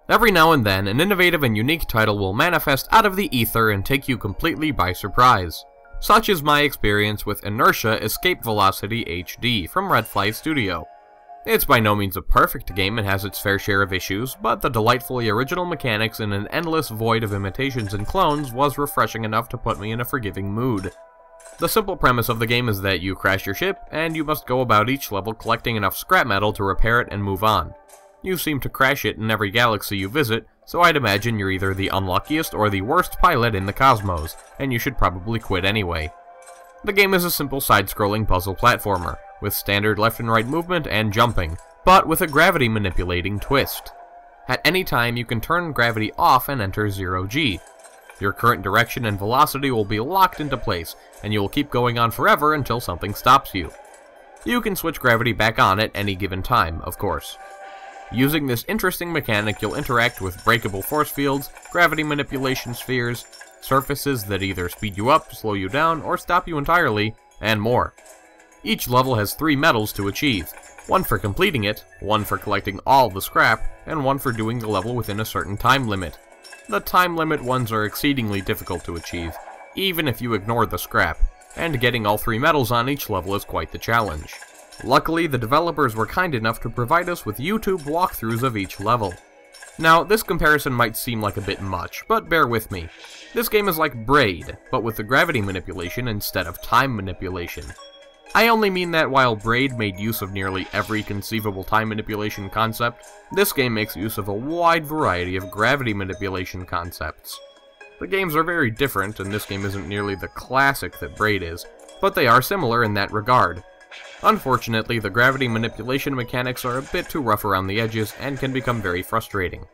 Every now and then, an innovative and unique title will manifest out of the ether and take you completely by surprise. Such is my experience with Inertia Escape Velocity HD from Red Fly Studio. It's by no means a perfect game and has its fair share of issues, but the delightfully original mechanics in an endless void of imitations and clones was refreshing enough to put me in a forgiving mood. The simple premise of the game is that you crash your ship, and you must go about each level collecting enough scrap metal to repair it and move on. You seem to crash it in every galaxy you visit, so I'd imagine you're either the unluckiest or the worst pilot in the cosmos, and you should probably quit anyway. The game is a simple side-scrolling puzzle platformer, with standard left and right movement and jumping, but with a gravity manipulating twist. At any time, you can turn gravity off and enter 0G. Your current direction and velocity will be locked into place, and you will keep going on forever until something stops you. You can switch gravity back on at any given time, of course. Using this interesting mechanic, you'll interact with breakable force fields, gravity manipulation spheres, surfaces that either speed you up, slow you down, or stop you entirely, and more. Each level has 3 medals to achieve, one for completing it, one for collecting all the scrap, and one for doing the level within a certain time limit. The time limit ones are exceedingly difficult to achieve, even if you ignore the scrap, and getting all 3 medals on each level is quite the challenge. Luckily, the developers were kind enough to provide us with YouTube walkthroughs of each level. Now, this comparison might seem like a bit much, but bear with me. This game is like Braid, but with the gravity manipulation instead of time manipulation. I only mean that while Braid made use of nearly every conceivable time manipulation concept, this game makes use of a wide variety of gravity manipulation concepts. The games are very different, and this game isn't nearly the classic that Braid is, but they are similar in that regard. Unfortunately, the gravity manipulation mechanics are a bit too rough around the edges and can become very frustrating.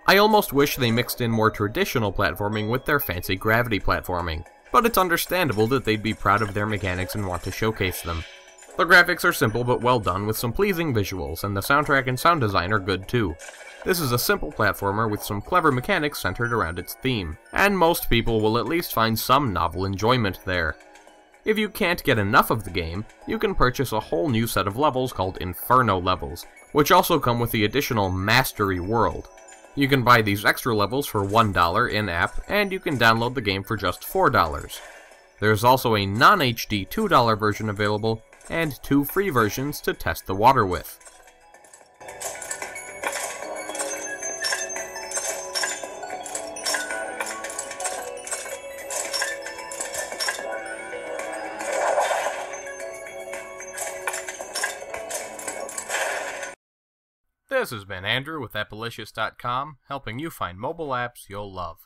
I almost wish they mixed in more traditional platforming with their fancy gravity platforming, but it's understandable that they'd be proud of their mechanics and want to showcase them. The graphics are simple but well done with some pleasing visuals, and the soundtrack and sound design are good too. This is a simple platformer with some clever mechanics centered around its theme, and most people will at least find some novel enjoyment there. If you can't get enough of the game, you can purchase a whole new set of levels called Inferno levels, which also come with the additional Mastery World. You can buy these extra levels for $1 in-app, and you can download the game for just $4. There's also a non-HD $2 version available, and 2 free versions to test the water with. This has been Andrew with Appolicious.com, helping you find mobile apps you'll love.